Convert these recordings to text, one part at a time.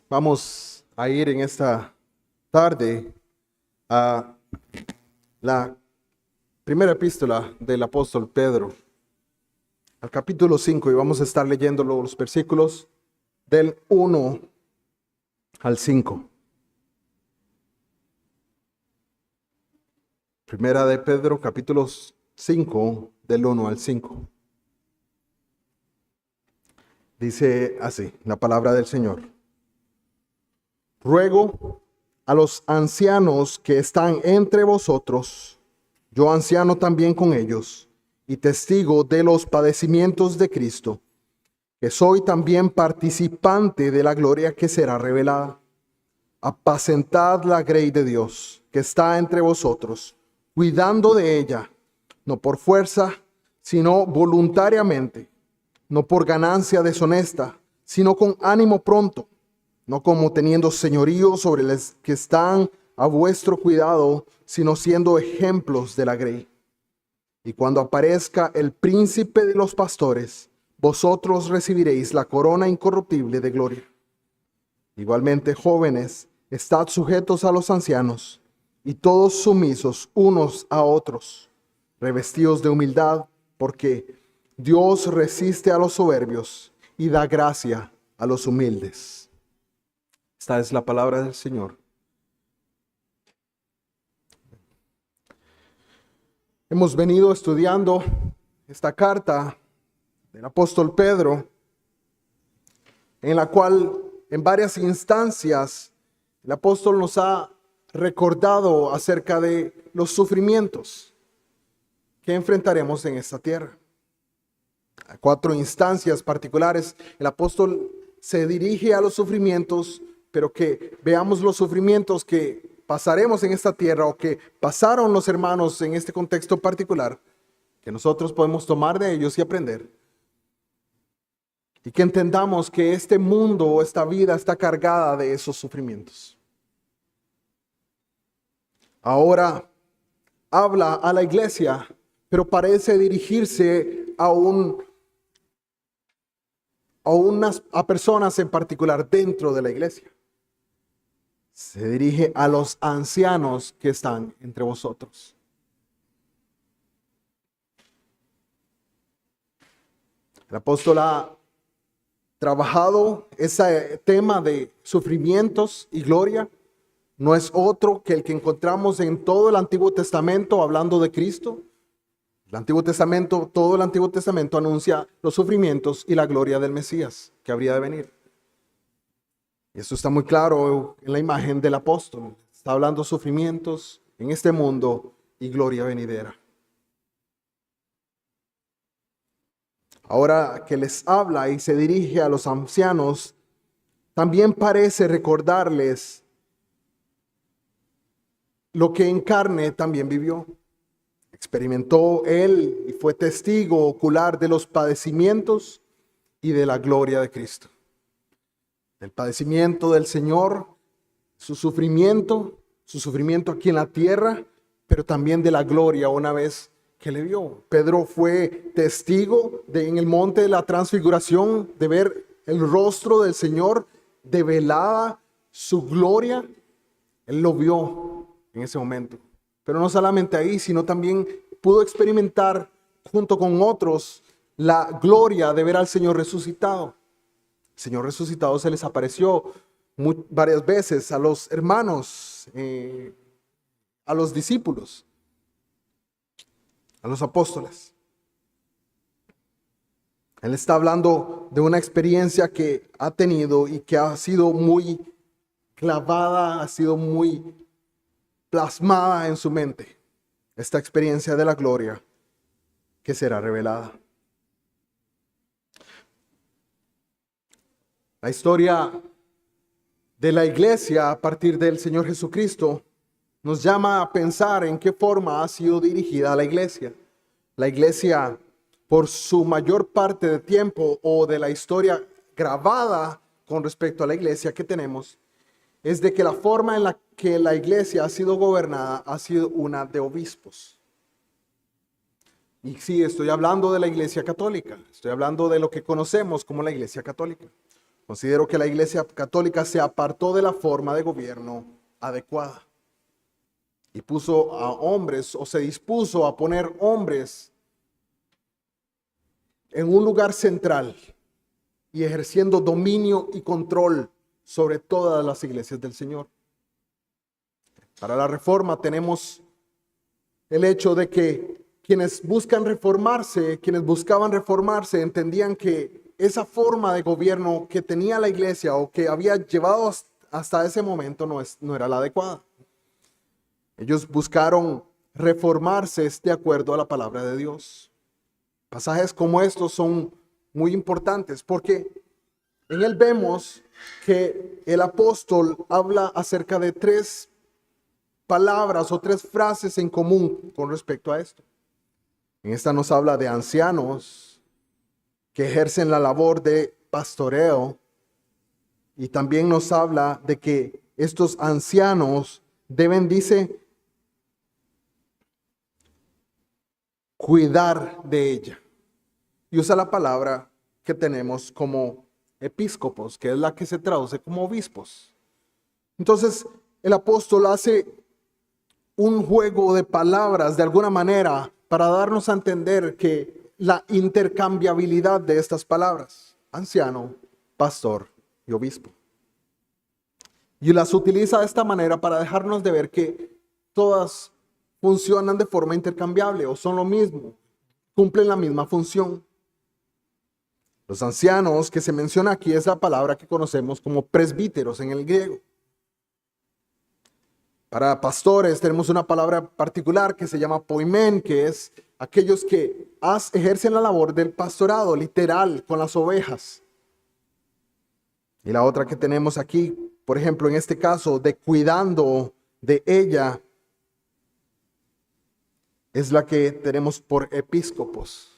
Vamos a ir en esta tarde a la primera epístola del apóstol Pedro, al capítulo 5, y vamos a estar leyendo los versículos del 1 al 5. Primera de Pedro, capítulo 5, del 1 al 5. Dice así la palabra del Señor. Ruego a los ancianos que están entre vosotros, yo anciano también con ellos, y testigo de los padecimientos de Cristo, que soy también participante de la gloria que será revelada. Apacentad la grey de Dios, que está entre vosotros, cuidando de ella, no por fuerza, sino voluntariamente, no por ganancia deshonesta, sino con ánimo pronto, no como teniendo señorío sobre los que están a vuestro cuidado, sino siendo ejemplos de la grey. Y cuando aparezca el príncipe de los pastores, vosotros recibiréis la corona incorruptible de gloria. Igualmente, jóvenes, estad sujetos a los ancianos, y todos sumisos unos a otros, revestidos de humildad, porque Dios resiste a los soberbios y da gracia a los humildes. Esta es la palabra del Señor. Hemos venido estudiando esta carta del apóstol Pedro, en la cual en varias instancias el apóstol nos ha recordado acerca de los sufrimientos que enfrentaremos en esta tierra. A 4 instancias particulares el apóstol se dirige a los sufrimientos, pero que veamos los sufrimientos que pasaremos en esta tierra o que pasaron los hermanos en este contexto particular, que nosotros podemos tomar de ellos y aprender. Y que entendamos que este mundo, esta vida está cargada de esos sufrimientos. Ahora habla a la iglesia, pero parece dirigirse a personas en particular dentro de la iglesia. Se dirige a los ancianos que están entre vosotros. El apóstol ha trabajado ese tema de sufrimientos y gloria. No es otro que el que encontramos en todo el Antiguo Testamento hablando de Cristo. Todo el Antiguo Testamento anuncia los sufrimientos y la gloria del Mesías que habría de venir. Y esto está muy claro en la imagen del apóstol. Está hablando de sufrimientos en este mundo y gloria venidera. Ahora que les habla y se dirige a los ancianos, también parece recordarles lo que en carne también vivió. Experimentó él y fue testigo ocular de los padecimientos y de la gloria de Cristo. El padecimiento del Señor, su sufrimiento aquí en la tierra, pero también de la gloria una vez que le vio. Pedro fue testigo en el monte de la transfiguración, de ver el rostro del Señor, develada su gloria. Él lo vio en ese momento. Pero no solamente ahí, sino también pudo experimentar junto con otros la gloria de ver al Señor resucitado. El Señor resucitado se les apareció varias veces a los hermanos, a los discípulos, a los apóstoles. Él está hablando de una experiencia que ha tenido y que ha sido muy clavada, ha sido muy plasmada en su mente. Esta experiencia de la gloria que será revelada. La historia de la iglesia a partir del Señor Jesucristo nos llama a pensar en qué forma ha sido dirigida la iglesia. La iglesia, por su mayor parte de tiempo o de la historia grabada con respecto a la iglesia que tenemos, es de que la forma en la que la iglesia ha sido gobernada ha sido una de obispos. Y sí, estoy hablando de la iglesia católica, estoy hablando de lo que conocemos como la iglesia católica. Considero que la Iglesia Católica se apartó de la forma de gobierno adecuada y puso a hombres, o se dispuso a poner hombres en un lugar central y ejerciendo dominio y control sobre todas las iglesias del Señor. Para la reforma tenemos el hecho de que quienes buscaban reformarse, entendían que esa forma de gobierno que tenía la iglesia o que había llevado hasta ese momento no era la adecuada. Ellos buscaron reformarse de acuerdo a la palabra de Dios. Pasajes como estos son muy importantes porque en él vemos que el apóstol habla acerca de tres palabras o tres frases en común con respecto a esto. En esta nos habla de ancianos que ejercen la labor de pastoreo y también nos habla de que estos ancianos deben, dice, cuidar de ella. Y usa la palabra que tenemos como episcopos, que es la que se traduce como obispos. Entonces, el apóstol hace un juego de palabras de alguna manera para darnos a entender que la intercambiabilidad de estas palabras, anciano, pastor y obispo. Y las utiliza de esta manera para dejarnos de ver que todas funcionan de forma intercambiable o son lo mismo, cumplen la misma función. Los ancianos que se menciona aquí es la palabra que conocemos como presbíteros en el griego. Para pastores tenemos una palabra particular que se llama poimen, que es aquellos que ejercen la labor del pastorado, literal, con las ovejas. Y la otra que tenemos aquí, por ejemplo, en este caso, de cuidando de ella, es la que tenemos por episcopos.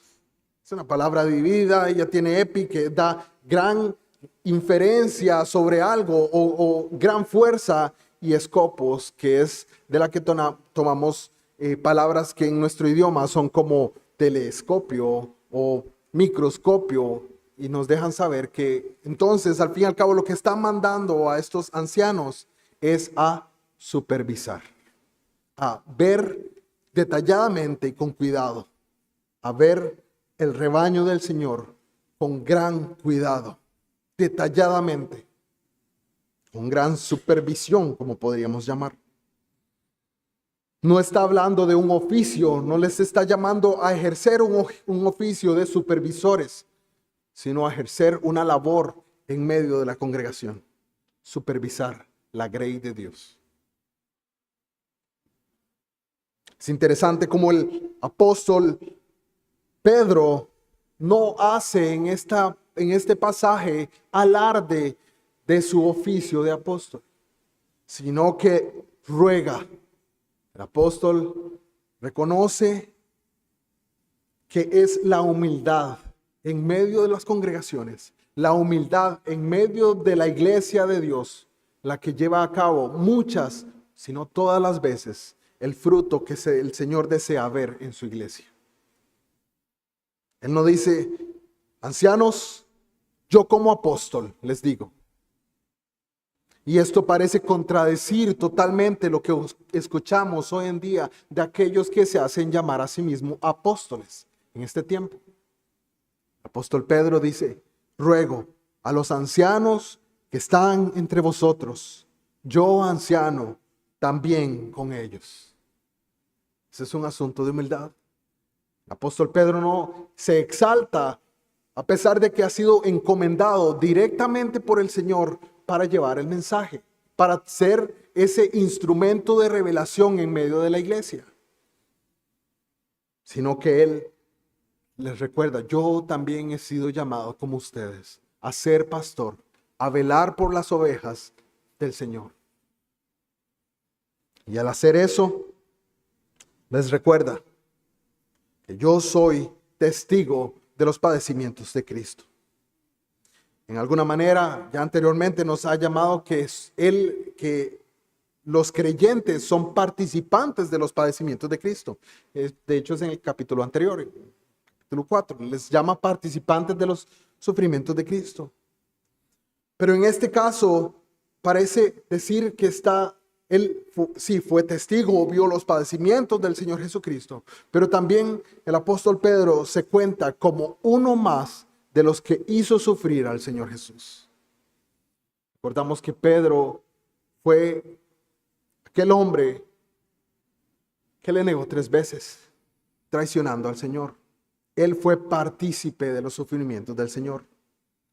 Es una palabra dividida, ella tiene epi, que da gran inferencia sobre algo o gran fuerza, y escopos, que es de la que tomamos palabras que en nuestro idioma son como telescopio o microscopio, y nos dejan saber que entonces al fin y al cabo lo que está mandando a estos ancianos es a supervisar, a ver detalladamente y con cuidado, a ver el rebaño del Señor con gran cuidado, detalladamente, con gran supervisión, como podríamos llamar. No está hablando de un oficio, no les está llamando a ejercer un oficio de supervisores, sino a ejercer una labor en medio de la congregación, supervisar la grey de Dios. Es interesante cómo el apóstol Pedro no hace en este pasaje alarde de su oficio de apóstol, sino que ruega. El apóstol reconoce que es la humildad en medio de las congregaciones, la humildad en medio de la iglesia de Dios, la que lleva a cabo muchas, si no todas las veces, el fruto que el Señor desea ver en su iglesia. Él no dice, ancianos, yo como apóstol les digo. Y esto parece contradecir totalmente lo que escuchamos hoy en día de aquellos que se hacen llamar a sí mismos apóstoles en este tiempo. El apóstol Pedro dice, ruego a los ancianos que están entre vosotros, yo anciano, también con ellos. Ese es un asunto de humildad. El apóstol Pedro no se exalta a pesar de que ha sido encomendado directamente por el Señor para llevar el mensaje, para ser ese instrumento de revelación en medio de la iglesia. Sino que Él les recuerda, yo también he sido llamado como ustedes a ser pastor, a velar por las ovejas del Señor. Y al hacer eso, les recuerda que yo soy testigo de los padecimientos de Cristo. En alguna manera, ya anteriormente nos ha llamado que los creyentes son participantes de los padecimientos de Cristo. De hecho, es en el capítulo anterior, el capítulo 4, les llama participantes de los sufrimientos de Cristo. Pero en este caso parece decir que él sí fue testigo, vio los padecimientos del Señor Jesucristo, pero también el apóstol Pedro se cuenta como uno más de los que hizo sufrir al Señor Jesús. Recordamos que Pedro fue aquel hombre que le negó 3 veces, traicionando al Señor. Él fue partícipe de los sufrimientos del Señor.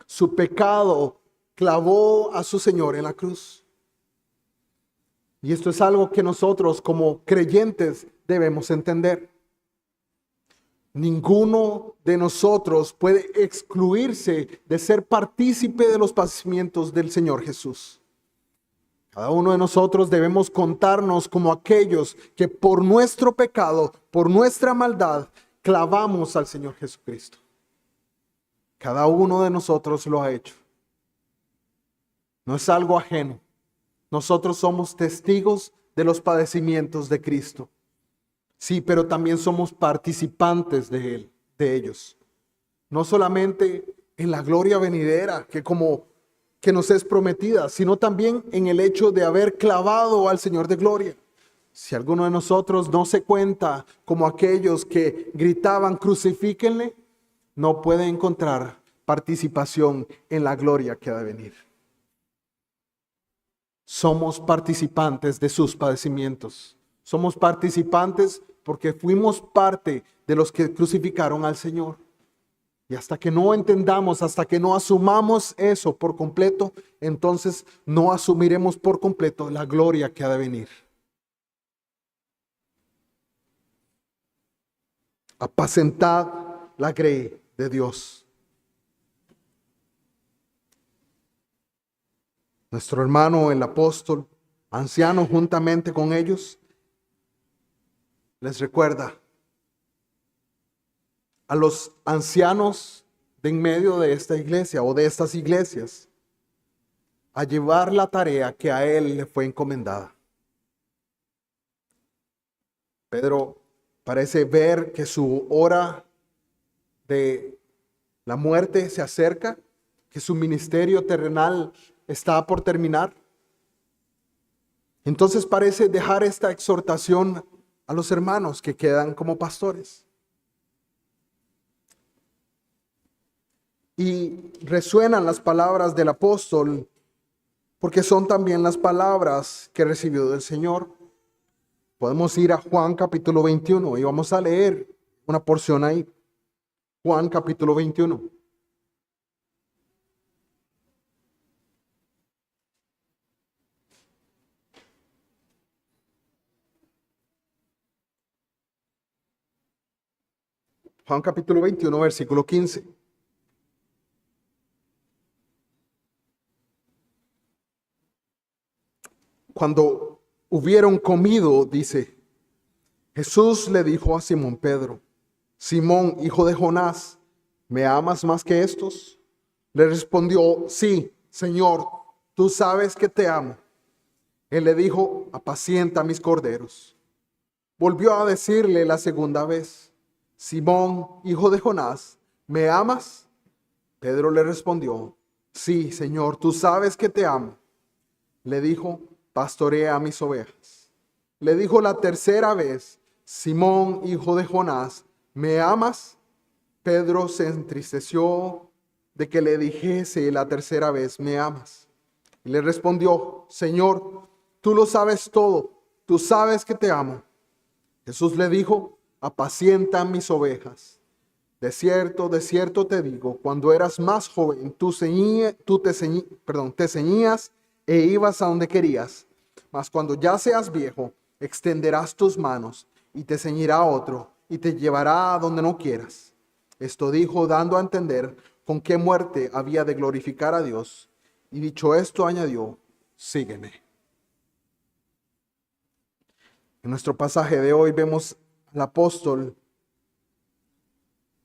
Su pecado clavó a su Señor en la cruz. Y esto es algo que nosotros como creyentes debemos entender. Ninguno de nosotros puede excluirse de ser partícipe de los padecimientos del Señor Jesús. Cada uno de nosotros debemos contarnos como aquellos que por nuestro pecado, por nuestra maldad, clavamos al Señor Jesucristo. Cada uno de nosotros lo ha hecho. No es algo ajeno. Nosotros somos testigos de los padecimientos de Cristo. Sí, pero también somos participantes de ellos. No solamente en la gloria venidera que nos es prometida, sino también en el hecho de haber clavado al Señor de gloria. Si alguno de nosotros no se cuenta como aquellos que gritaban crucifíquenle, no puede encontrar participación en la gloria que ha de venir. Somos participantes de sus padecimientos. Somos participantes porque fuimos parte de los que crucificaron al Señor. Y hasta que no entendamos, hasta que no asumamos eso por completo, entonces no asumiremos por completo la gloria que ha de venir. Apacentad la grey de Dios. Nuestro hermano, el apóstol, anciano juntamente con ellos, les recuerda a los ancianos de en medio de esta iglesia o de estas iglesias a llevar la tarea que a él le fue encomendada. Pedro parece ver que su hora de la muerte se acerca, que su ministerio terrenal está por terminar. Entonces parece dejar esta exhortación a los hermanos que quedan como pastores. Y resuenan las palabras del apóstol porque son también las palabras que recibió del Señor. Podemos ir a Juan capítulo 21 y vamos a leer una porción ahí. Juan capítulo 21. Juan capítulo 21, versículo 15. Cuando hubieron comido, dice, Jesús le dijo a Simón Pedro, Simón, hijo de Jonás, ¿me amas más que estos? Le respondió, sí, Señor, tú sabes que te amo. Él le dijo, apacienta mis corderos. Volvió a decirle la segunda vez, Simón, hijo de Jonás, ¿me amas? Pedro le respondió, sí, Señor, tú sabes que te amo. Le dijo, pastorea mis ovejas. Le dijo la tercera vez, Simón, hijo de Jonás, ¿me amas? Pedro se entristeció de que le dijese la tercera vez, ¿me amas? Y le respondió, Señor, tú lo sabes todo, tú sabes que te amo. Jesús le dijo, apacienta mis ovejas. De cierto te digo, cuando eras más joven, te ceñías e ibas a donde querías. Mas cuando ya seas viejo, extenderás tus manos y te ceñirá otro y te llevará a donde no quieras. Esto dijo dando a entender con qué muerte había de glorificar a Dios. Y dicho esto añadió, sígueme. En nuestro pasaje de hoy vemos al apóstol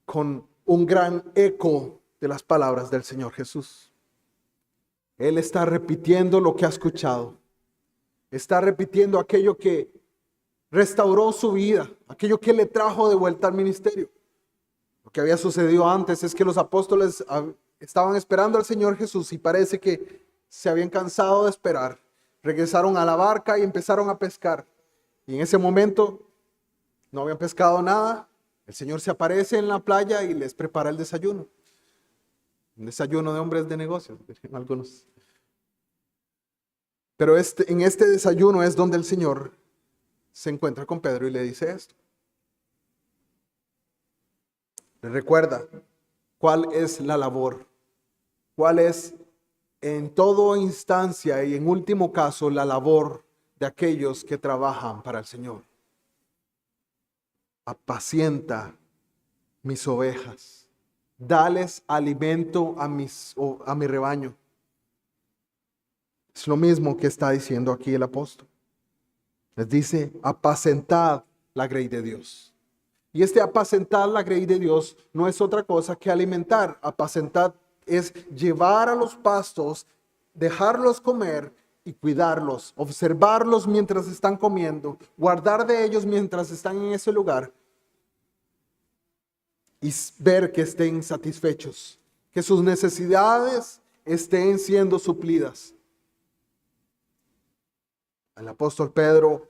con un gran eco de las palabras del Señor Jesús. Él está repitiendo lo que ha escuchado. Está repitiendo aquello que restauró su vida, aquello que le trajo de vuelta al ministerio. Lo que había sucedido antes es que los apóstoles estaban esperando al Señor Jesús y parece que se habían cansado de esperar. Regresaron a la barca y empezaron a pescar. Y en ese momento no habían pescado nada. El Señor se aparece en la playa y les prepara el desayuno. Un desayuno de hombres de negocios, dirían algunos. Pero en este desayuno es donde el Señor se encuentra con Pedro y le dice esto. Le recuerda cuál es la labor, cuál es en toda instancia y en último caso la labor de aquellos que trabajan para el Señor. Apacienta mis ovejas, dales alimento a mi rebaño. Es lo mismo que está diciendo aquí el apóstol. Les dice, apacentad la grey de Dios. Y este apacentar la grey de Dios no es otra cosa que alimentar. Apacentar es llevar a los pastos, dejarlos comer y cuidarlos, observarlos mientras están comiendo, guardar de ellos mientras están en ese lugar y ver que estén satisfechos, que sus necesidades estén siendo suplidas. El apóstol Pedro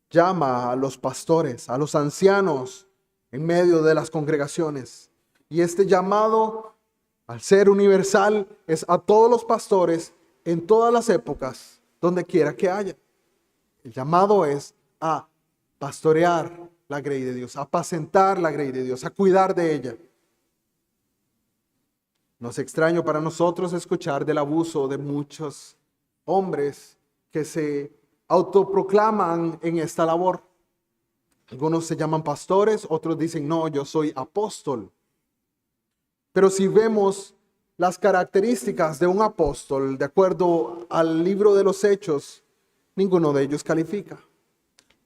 llama a los pastores, a los ancianos en medio de las congregaciones. Y este llamado, al ser universal, es a todos los pastores en todas las épocas, donde quiera que haya. El llamado es a pastorear la grey de Dios, a apacentar la grey de Dios, a cuidar de ella. No es extraño para nosotros escuchar del abuso de muchos hombres que se autoproclaman en esta labor. Algunos se llaman pastores, otros dicen, no, yo soy apóstol. Pero si vemos las características de un apóstol, de acuerdo al libro de los Hechos, ninguno de ellos califica.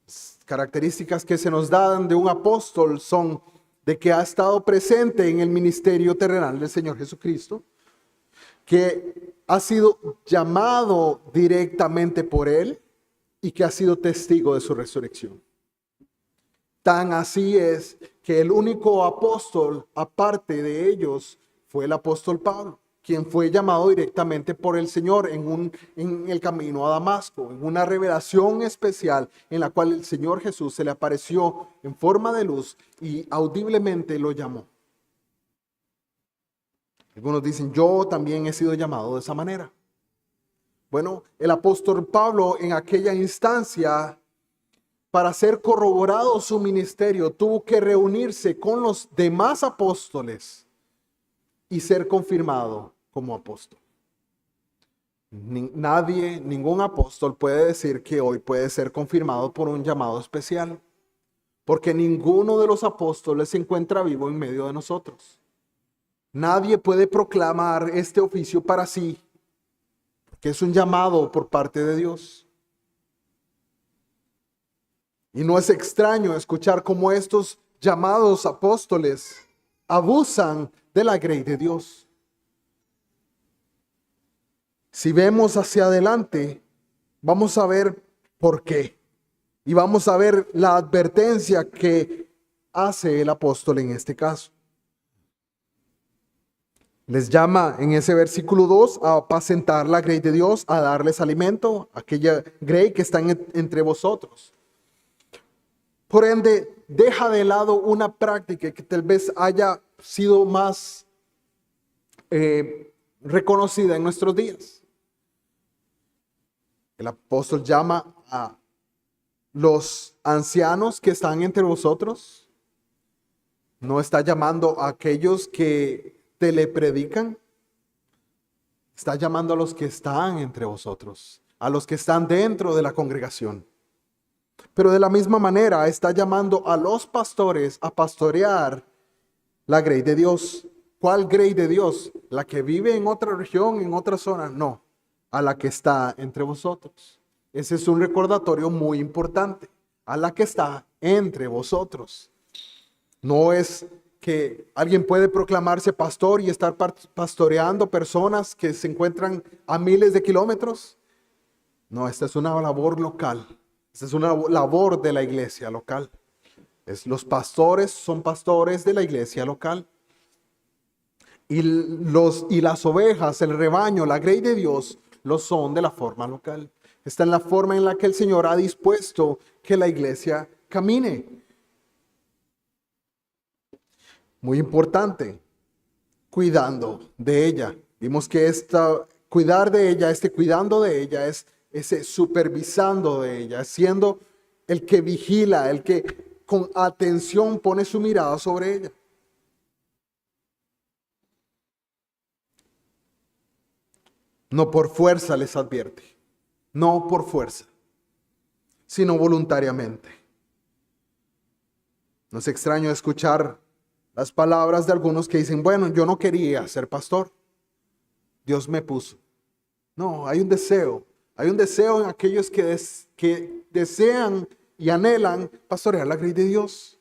Las características que se nos dan de un apóstol son de que ha estado presente en el ministerio terrenal del Señor Jesucristo, que ha sido llamado directamente por Él, y que ha sido testigo de su resurrección. Tan así es que el único apóstol, aparte de ellos, fue el apóstol Pablo, quien fue llamado directamente por el Señor en el camino a Damasco, en una revelación especial en la cual el Señor Jesús se le apareció en forma de luz y audiblemente lo llamó. Algunos dicen, yo también he sido llamado de esa manera. Bueno, el apóstol Pablo en aquella instancia, para ser corroborado su ministerio, tuvo que reunirse con los demás apóstoles y ser confirmado como apóstol. Ningún apóstol puede decir que hoy puede ser confirmado por un llamado especial, porque ninguno de los apóstoles se encuentra vivo en medio de nosotros. Nadie puede proclamar este oficio para sí, que es un llamado por parte de Dios. Y no es extraño escuchar cómo estos llamados apóstoles abusan de la grey de Dios. Si vemos hacia adelante, vamos a ver por qué. Y vamos a ver la advertencia que hace el apóstol en este caso. Les llama en ese versículo 2 a apacentar la grey de Dios, a darles alimento, aquella grey que está entre vosotros. Por ende, deja de lado una práctica que tal vez haya sido más reconocida en nuestros días. El apóstol llama a los ancianos que están entre vosotros. No está llamando a aquellos que telepredican. Está llamando a los que están entre vosotros, a los que están dentro de la congregación. Pero de la misma manera está llamando a los pastores a pastorear la grey de Dios. ¿Cuál grey de Dios? ¿La que vive en otra región, en otra zona? No, a la que está entre vosotros. Ese es un recordatorio muy importante. A la que está entre vosotros. No es que alguien puede proclamarse pastor y estar pastoreando personas que se encuentran a miles de kilómetros. No, esta es una labor local. Esta es una labor de la iglesia local. Los pastores son pastores de la iglesia local. y las ovejas, el rebaño, la grey de Dios, lo son de la forma local. Está en la forma en la que el Señor ha dispuesto que la iglesia camine. Muy importante, cuidando de ella. Vimos que cuidar de ella, cuidando de ella, es ese supervisando de ella, siendo el que vigila, el que con atención pone su mirada sobre ella. No por fuerza les advierte, no por fuerza, sino voluntariamente. No es extraño escuchar las palabras de algunos que dicen, bueno, yo no quería ser pastor, Dios me puso. No, hay un deseo en aquellos que desean y anhelan pastorear la grey de Dios.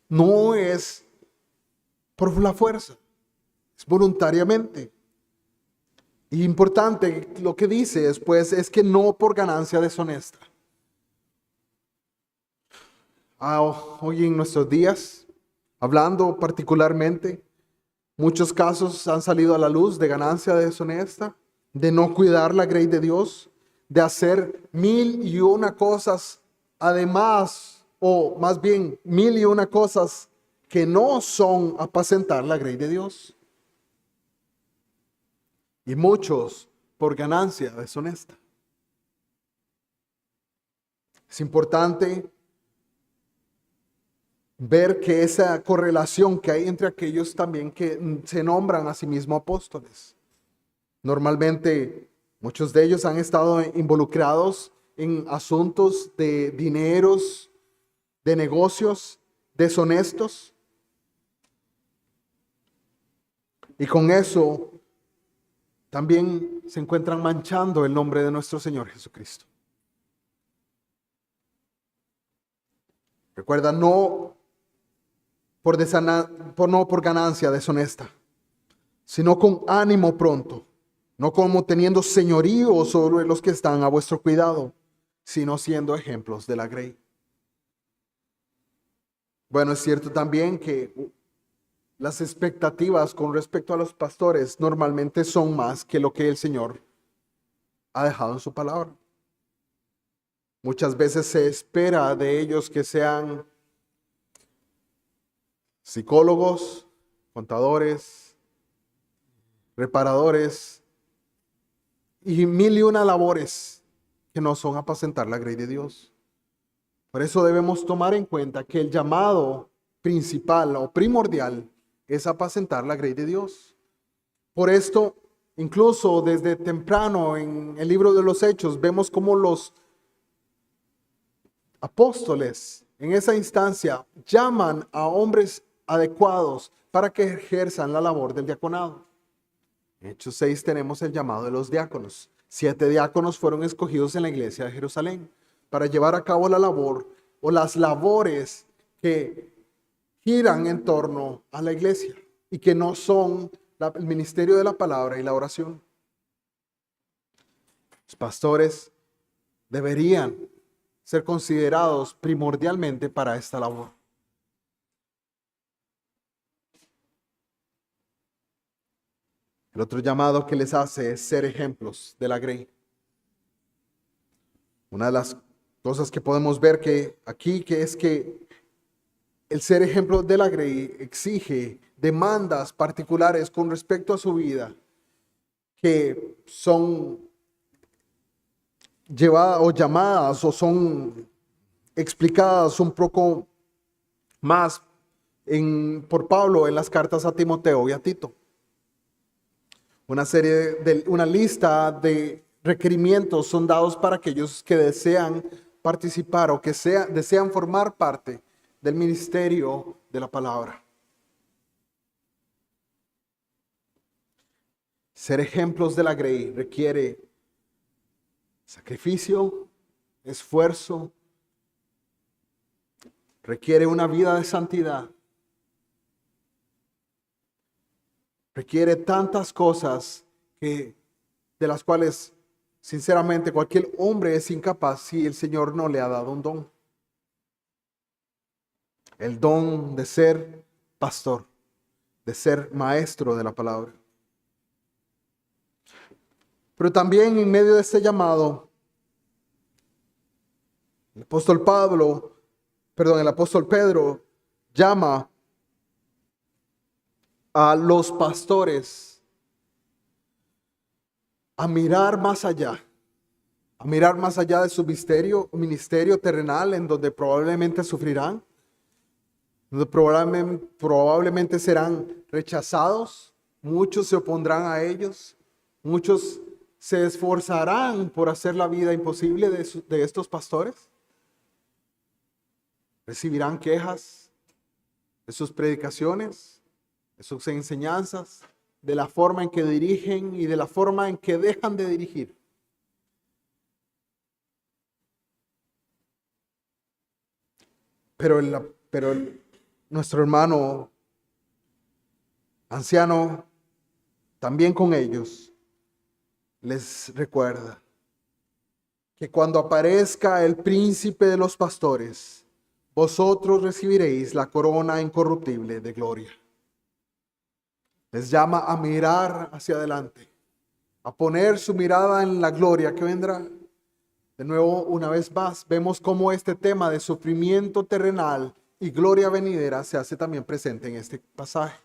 No es por la fuerza, es voluntariamente. Y importante lo que dice después es que no por ganancia deshonesta. Hoy en nuestros días, hablando particularmente, muchos casos han salido a la luz de ganancia deshonesta, de no cuidar la grey de Dios, de hacer 1001 cosas, además, o más bien 1001 cosas que no son apacentar la grey de Dios. Y muchos por ganancia deshonesta. Es importante ver que esa correlación que hay entre aquellos también que se nombran a sí mismos apóstoles. Normalmente muchos de ellos han estado involucrados en asuntos de dineros, de negocios deshonestos. Y con eso también se encuentran manchando el nombre de nuestro Señor Jesucristo. Recuerda, no por ganancia deshonesta, sino con ánimo pronto, no como teniendo señorío sobre los que están a vuestro cuidado, sino siendo ejemplos de la grey. Bueno, es cierto también que las expectativas con respecto a los pastores normalmente son más que lo que el Señor ha dejado en su palabra. Muchas veces se espera de ellos que sean psicólogos, contadores, reparadores y 1001 labores que no son apacentar la grey de Dios. Por eso debemos tomar en cuenta que el llamado principal o primordial es apacentar la grey de Dios. Por esto, incluso desde temprano en el libro de los Hechos, vemos cómo los apóstoles en esa instancia llaman a hombres adecuados para que ejerzan la labor del diaconado. En Hechos 6 tenemos el llamado de los diáconos. 7 diáconos fueron escogidos en la iglesia de Jerusalén para llevar a cabo la labor o las labores que giran en torno a la iglesia y que no son el ministerio de la palabra y la oración. Los pastores deberían ser considerados primordialmente para esta labor. El otro llamado que les hace es ser ejemplos de la grey. Una de las cosas que podemos ver que es que el ser ejemplo de la grey exige demandas particulares con respecto a su vida que son llevadas o llamadas o son explicadas un poco más por Pablo en las cartas a Timoteo y a Tito. Una lista de requerimientos son dados para aquellos que desean participar o que desean formar parte del ministerio de la palabra. Ser ejemplos de la grey requiere sacrificio, esfuerzo, requiere una vida de santidad, requiere tantas cosas de las cuales sinceramente cualquier hombre es incapaz si el Señor no le ha dado un don. El don de ser pastor, de ser maestro de la palabra. Pero también en medio de este llamado, el apóstol Pedro llama a los pastores a mirar más allá de su ministerio terrenal, en donde probablemente sufrirán, donde probablemente serán rechazados, muchos se opondrán a ellos, muchos se esforzarán por hacer la vida imposible de estos pastores, recibirán quejas de sus predicaciones, de sus enseñanzas, de la forma en que dirigen y de la forma en que dejan de dirigir. Pero nuestro hermano anciano, también con ellos, les recuerda que cuando aparezca el príncipe de los pastores, vosotros recibiréis la corona incorruptible de gloria. Les llama a mirar hacia adelante, a poner su mirada en la gloria que vendrá. De nuevo, una vez más, vemos cómo este tema de sufrimiento terrenal y gloria venidera se hace también presente en este pasaje.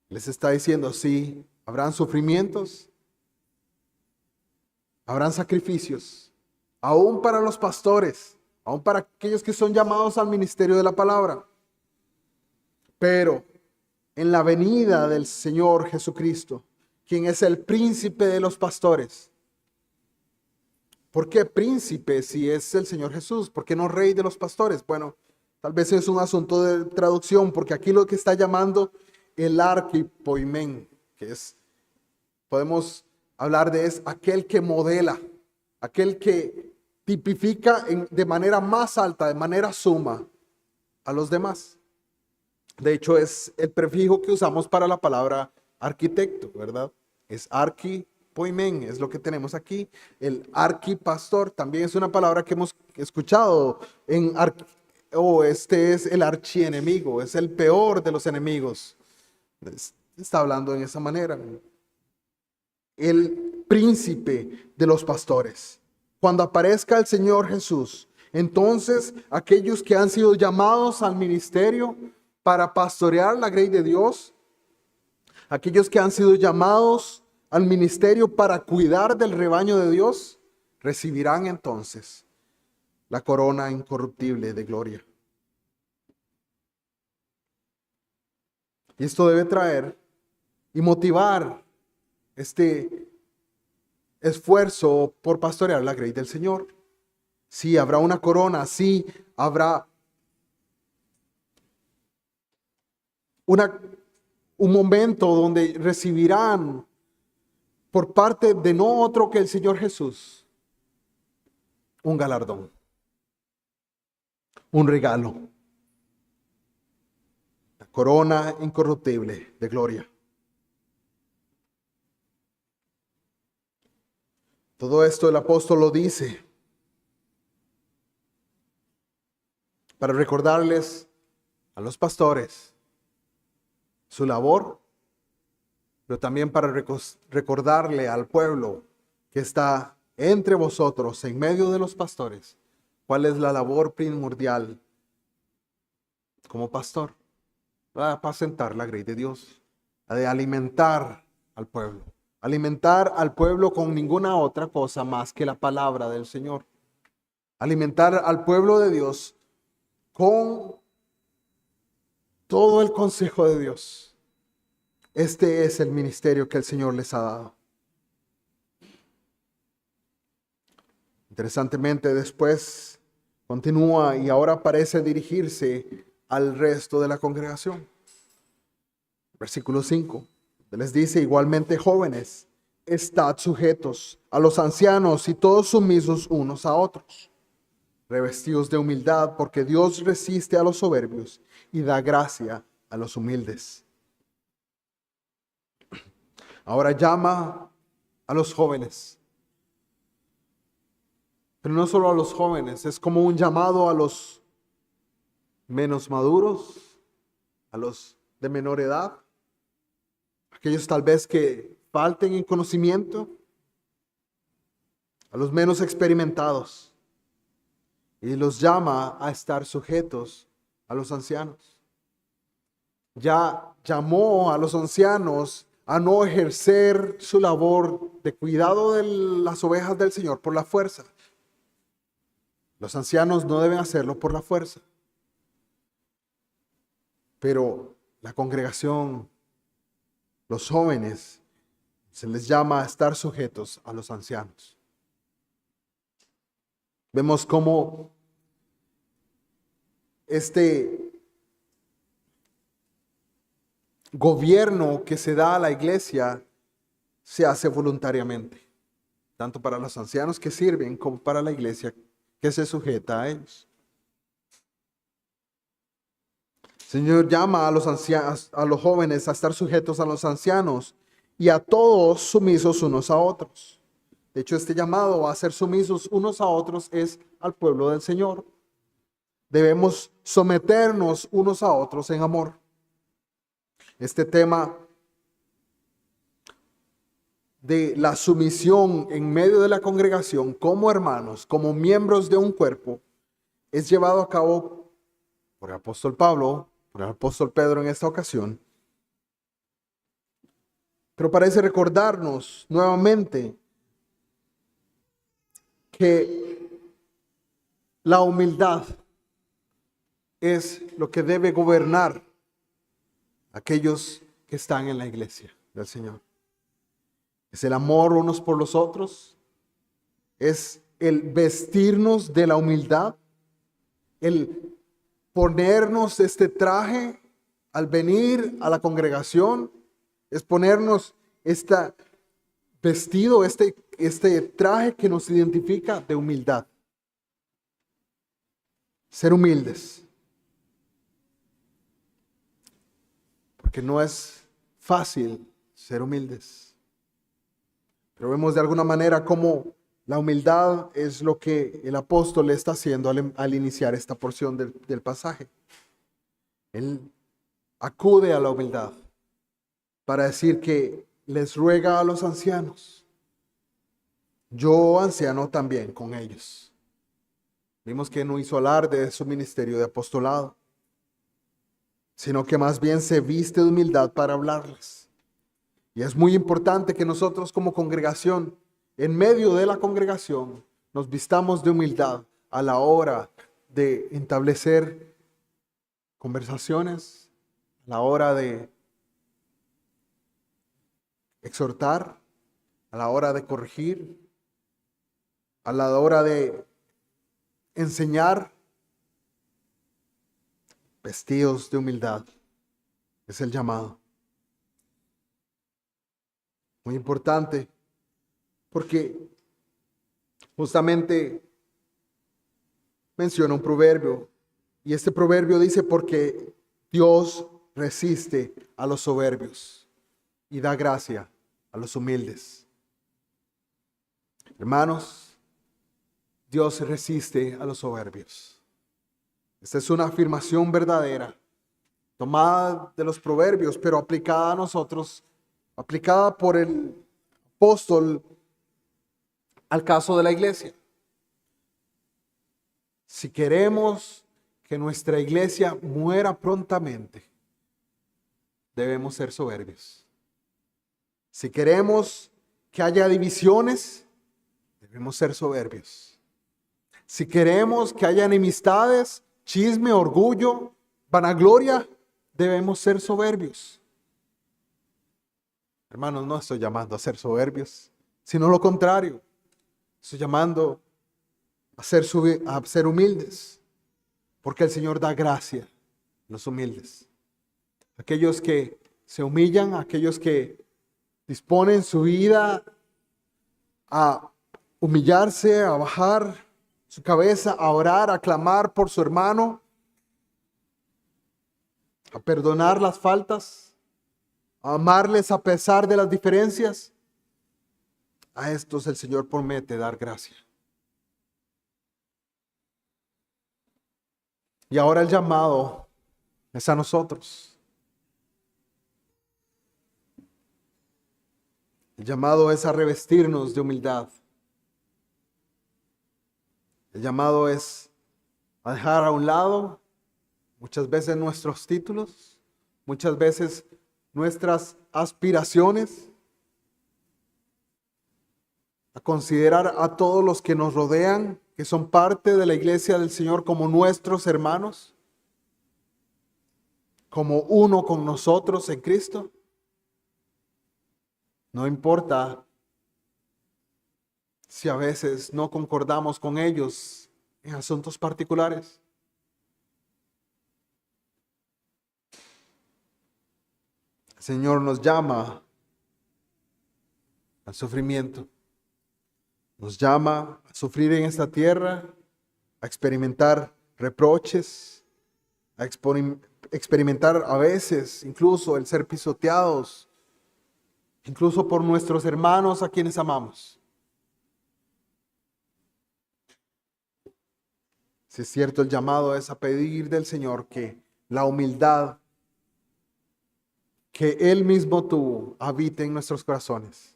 Les está diciendo, sí, habrán sufrimientos, habrán sacrificios, aún para los pastores, aún para aquellos que son llamados al ministerio de la palabra. Pero en la venida del Señor Jesucristo, quien es el príncipe de los pastores. ¿Por qué príncipe si es el Señor Jesús? ¿Por qué no rey de los pastores? Bueno, tal vez es un asunto de traducción, porque aquí lo que está llamando el arquipoimen, que es, podemos hablar de es aquel que modela, aquel que tipifica de manera más alta, de manera suma a los demás. De hecho, es el prefijo que usamos para la palabra arquitecto, ¿verdad? Es arquipoimen, es lo que tenemos aquí. El arquipastor también es una palabra que hemos escuchado este es el archienemigo, es el peor de los enemigos. Está hablando en esa manera. El príncipe de los pastores. Cuando aparezca el Señor Jesús, entonces aquellos que han sido llamados al ministerio para pastorear la grey de Dios, aquellos que han sido llamados al ministerio para cuidar del rebaño de Dios, recibirán entonces la corona incorruptible de gloria. Y esto debe traer y motivar este esfuerzo por pastorear la grey del Señor. Sí, habrá una corona, sí, habrá un momento donde recibirán por parte de no otro que el Señor Jesús un galardón, un regalo, la corona incorruptible de gloria. Todo esto el apóstol lo dice para recordarles a los pastores su labor, pero también para recordarle al pueblo que está entre vosotros, en medio de los pastores, cuál es la labor primordial como pastor. La de apacentar la grey de Dios, la de alimentar al pueblo con ninguna otra cosa más que la palabra del Señor. Alimentar al pueblo de Dios con todo el consejo de Dios. Este es el ministerio que el Señor les ha dado. Interesantemente, después continúa y ahora parece dirigirse al resto de la congregación. Versículo 5. Les dice, igualmente jóvenes, estad sujetos a los ancianos y todos sumisos unos a otros, revestidos de humildad, porque Dios resiste a los soberbios y da gracia a los humildes. Ahora llama a los jóvenes, pero no solo a los jóvenes, es como un llamado a los menos maduros, a los de menor edad, aquellos tal vez que falten en conocimiento, a los menos experimentados, y los llama a estar sujetos a los ancianos. Ya llamó a los ancianos a no ejercer su labor de cuidado de las ovejas del Señor por la fuerza. Los ancianos no deben hacerlo por la fuerza. Pero la congregación, los jóvenes, se les llama a estar sujetos a los ancianos. Vemos cómo este gobierno que se da a la iglesia se hace voluntariamente, tanto para los ancianos que sirven como para la iglesia que se sujeta a ellos. El Señor llama a los ancianos, a los jóvenes a estar sujetos a los ancianos y a todos sumisos unos a otros. De hecho, este llamado a ser sumisos unos a otros es al pueblo del Señor. Debemos someternos unos a otros en amor. Este tema de la sumisión en medio de la congregación como hermanos, como miembros de un cuerpo, es llevado a cabo por el apóstol Pablo, por el apóstol Pedro en esta ocasión. Pero parece recordarnos nuevamente que la humildad es lo que debe gobernar a aquellos que están en la iglesia del Señor. Es el amor unos por los otros, es el vestirnos de la humildad, el ponernos este traje al venir a la congregación, es ponernos este vestido, este traje que nos identifica de humildad. Ser humildes. Porque no es fácil ser humildes. Pero vemos de alguna manera cómo la humildad es lo que el apóstol está haciendo al iniciar esta porción del pasaje. Él acude a la humildad para decir que les ruega a los ancianos. Yo, anciano, también con ellos. Vimos que no hizo alarde de su ministerio de apostolado, sino que más bien se viste de humildad para hablarles. Y es muy importante que nosotros como congregación, en medio de la congregación, nos vistamos de humildad a la hora de establecer conversaciones, a la hora de exhortar, a la hora de corregir, a la hora de enseñar. Vestidos de humildad es el llamado. Muy importante, porque justamente menciona un proverbio, y este proverbio dice: porque Dios resiste a los soberbios y da gracia a los humildes. Hermanos, Dios resiste a los soberbios. Esta es una afirmación verdadera, tomada de los proverbios, pero aplicada a nosotros, aplicada por el apóstol al caso de la iglesia. Si queremos que nuestra iglesia muera prontamente, debemos ser soberbios. Si queremos que haya divisiones, debemos ser soberbios. Si queremos que haya enemistades, chisme, orgullo, vanagloria, debemos ser soberbios. Hermanos, no estoy llamando a ser soberbios, sino lo contrario. Estoy llamando a ser humildes, porque el Señor da gracia a los humildes. Aquellos que se humillan, aquellos que disponen su vida a humillarse, a bajar su cabeza, a orar, a clamar por su hermano, a perdonar las faltas, a amarles a pesar de las diferencias. A estos el Señor promete dar gracia. Y ahora el llamado es a nosotros. El llamado es a revestirnos de humildad. El llamado es a dejar a un lado muchas veces nuestros títulos, muchas veces nuestras aspiraciones, a considerar a todos los que nos rodean, que son parte de la iglesia del Señor, como nuestros hermanos, como uno con nosotros en Cristo. No importa si a veces no concordamos con ellos en asuntos particulares. El Señor nos llama al sufrimiento. Nos llama a sufrir en esta tierra, a experimentar reproches, a experimentar a veces incluso el ser pisoteados, incluso por nuestros hermanos a quienes amamos. Si es cierto, el llamado es a pedir del Señor que la humildad que Él mismo tuvo habite en nuestros corazones.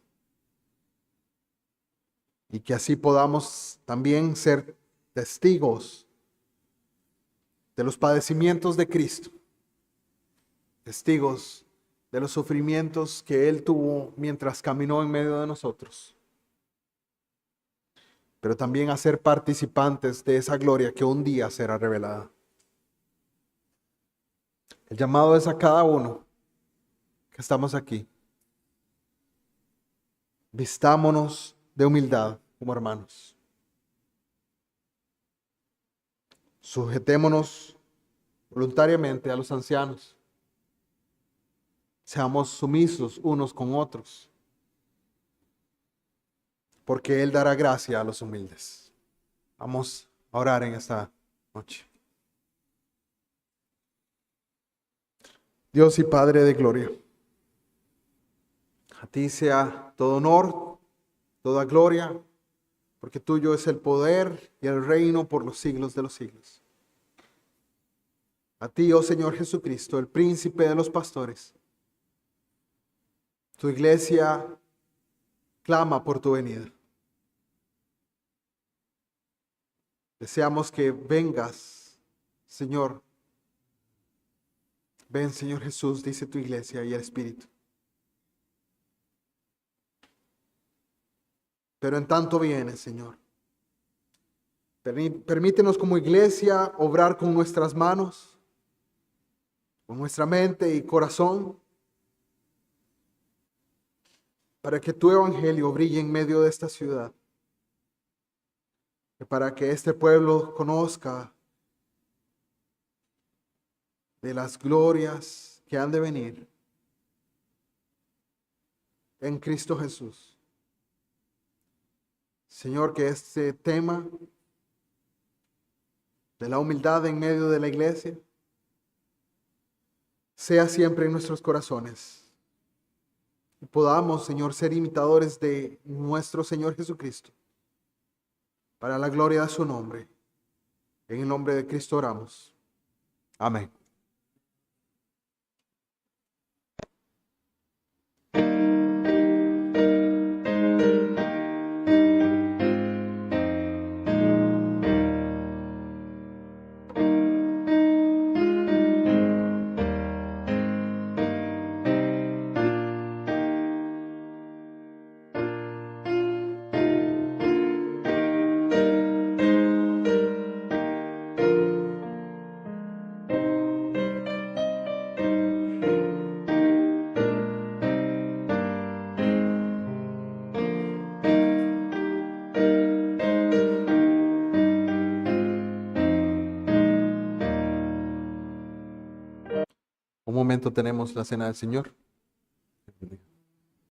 Y que así podamos también ser testigos de los padecimientos de Cristo, testigos de los sufrimientos que Él tuvo mientras caminó en medio de nosotros, pero también a ser participantes de esa gloria que un día será revelada. El llamado es a cada uno que estamos aquí. Vistámonos de humildad como hermanos. Sujetémonos voluntariamente a los ancianos. Seamos sumisos unos con otros, porque Él dará gracia a los humildes. Vamos a orar en esta noche. Dios y Padre de gloria, a ti sea todo honor, toda gloria, porque tuyo es el poder y el reino por los siglos de los siglos. A ti, oh Señor Jesucristo, el príncipe de los pastores, tu iglesia clama por tu venida. Deseamos que vengas, Señor. Ven, Señor Jesús, dice tu iglesia y el Espíritu. Pero en tanto vienes, Señor. Permítenos como iglesia obrar con nuestras manos, con nuestra mente y corazón, para que tu evangelio brille en medio de esta ciudad. Y para que este pueblo conozca de las glorias que han de venir en Cristo Jesús. Señor, que este tema de la humildad en medio de la iglesia sea siempre en nuestros corazones. Y podamos, Señor, ser imitadores de nuestro Señor Jesucristo, para la gloria de su nombre. En el nombre de Cristo oramos. Amén. Un momento, tenemos la cena del Señor.